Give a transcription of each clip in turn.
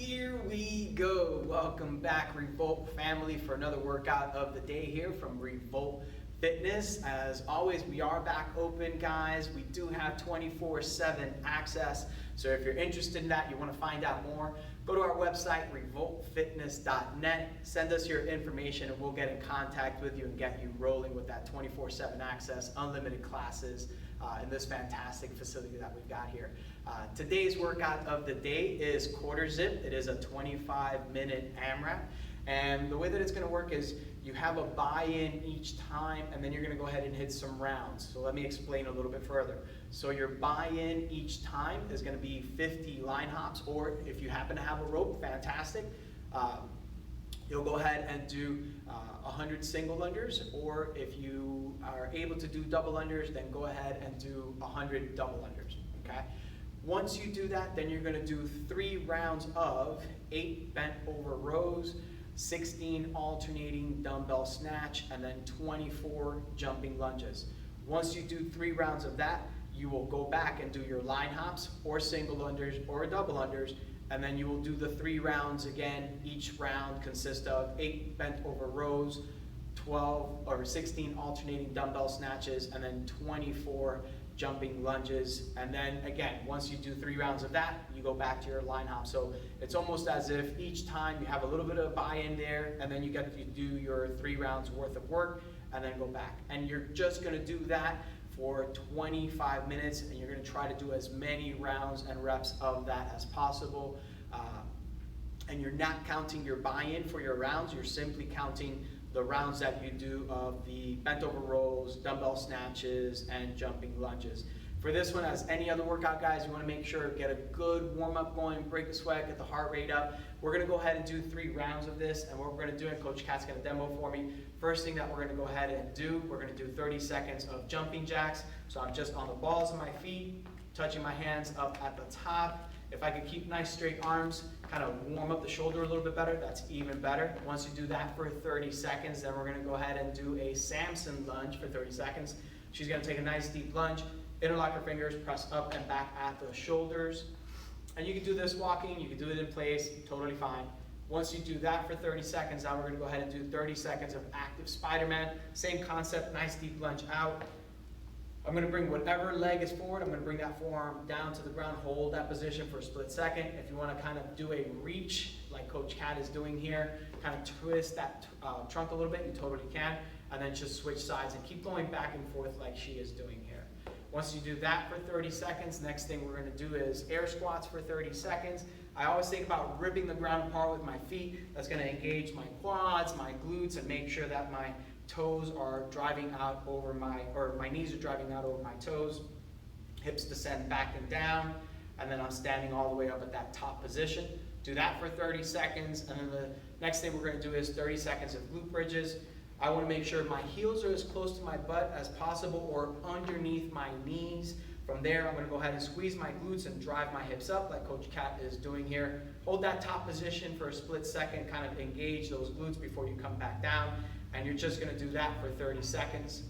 Here we go. Welcome back, Revolt family, for another workout of the day here from Revolt Fitness. As always, we are back open, guys. We do have 24/7 access. So if you're interested in that, you want to find out more, go to our website, revoltfitness.net. Send us your information and we'll get in contact with you and get you rolling with that 24/7 access, unlimited classes in this fantastic facility that we've got here. Today's workout of the day is quarter zip. It is a 25-minute AMRAP. And the way that it's going to work is you have a buy-in each time, and then you're going to go ahead and hit some rounds. So let me explain a little bit further. So your buy-in each time is going to be 50 line hops, or if you happen to have a rope, fantastic. You'll go ahead and do 100 single unders, or if you are able to do double unders, then go ahead and do 100 double unders, okay? Once you do that, then you're going to do 3 rounds of 8 bent over rows, 16 alternating dumbbell snatch, and then 24 jumping lunges. Once you do 3 rounds of that, you will go back and do your line hops or single unders or double unders, and then you will do the 3 rounds again. Each round consists of 8 bent over rows, 12 or 16 alternating dumbbell snatches, and then 24 jumping lunges. And then again, once you do 3 rounds of that, you go back to your line hop. So it's almost as if each time you have a little bit of buy-in there, and then you get to do your 3 rounds worth of work and then go back. And you're just going to do that for 25 minutes, and you're going to try to do as many rounds and reps of that as possible. And you're not counting your buy-in for your rounds, you're simply counting the rounds that you do of the bent over rows, dumbbell snatches, and jumping lunges. For this one, as any other workout, guys, you want to make sure get a good warm-up going, break a sweat, get the heart rate up. We're going to go ahead and do 3 rounds of this, and what we're going to do, and Coach Kat's going to demo for me. First thing that we're going to go ahead and do, we're going to do 30 seconds of jumping jacks. So I'm just on the balls of my feet, touching my hands up at the top. If I could keep nice straight arms, kind of warm up the shoulder a little bit better, that's even better. Once you do that for 30 seconds, then we're going to go ahead and do a Samson Lunge for 30 seconds. She's going to take a nice deep lunge, interlock her fingers, press up and back at the shoulders. And you can do this walking, you can do it in place, totally fine. Once you do that for 30 seconds, now we're going to go ahead and do 30 seconds of active Spider-Man. Same concept, nice deep lunge out. I'm going to bring whatever leg is forward, I'm going to bring that forearm down to the ground, hold that position for a split second. If you want to kind of do a reach, like Coach Kat is doing here, kind of twist that trunk a little bit, you totally can, and then just switch sides and keep going back and forth like she is doing here. Once you do that for 30 seconds, next thing we're going to do is air squats for 30 seconds. I always think about ripping the ground apart with my feet. That's going to engage my quads, my glutes, and make sure that my toes are driving out over my knees are driving out over my toes. Hips descend back and down, and then I'm standing all the way up at that top position. Do that for 30 seconds, and then the next thing we're going to do is 30 seconds of glute bridges. I want to make sure my heels are as close to my butt as possible or underneath my knees. From there, I'm going to go ahead and squeeze my glutes and drive my hips up like Coach Kat is doing here. Hold that top position for a split second, kind of engage those glutes before you come back down. And you're just going to do that for 30 seconds.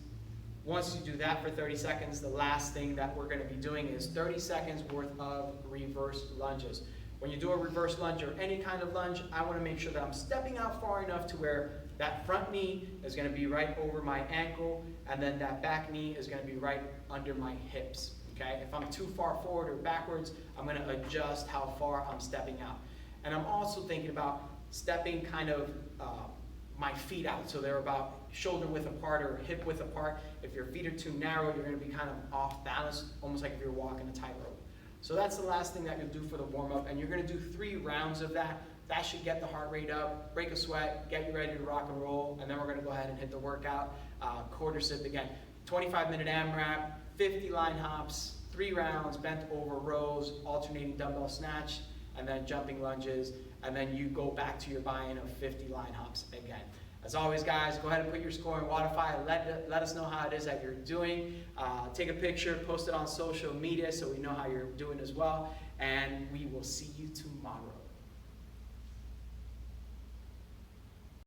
Once you do that for 30 seconds, the last thing that we're going to be doing is 30 seconds worth of reverse lunges. When you do a reverse lunge or any kind of lunge, I want to make sure that I'm stepping out far enough to where that front knee is going to be right over my ankle, and then that back knee is going to be right under my hips. Okay? If I'm too far forward or backwards, I'm going to adjust how far I'm stepping out. And I'm also thinking about stepping kind of my feet out, so they're about shoulder width apart or hip width apart. If your feet are too narrow, you're going to be kind of off balance, almost like if you're walking a tightrope. So that's the last thing that you'll do for the warm-up, and you're going to do 3 rounds of that. That should get the heart rate up, break a sweat, get you ready to rock and roll, and then we're going to go ahead and hit the workout. Quarter zip again, 25-minute AMRAP, 50 line hops, 3 rounds, bent over rows, alternating dumbbell snatch, and then jumping lunges, and then you go back to your buy-in of 50 line hops again. As always, guys, go ahead and put your score in Wodify. Let us know how it is that you're doing. Take a picture, post it on social media so we know how you're doing as well, and we will see you tomorrow.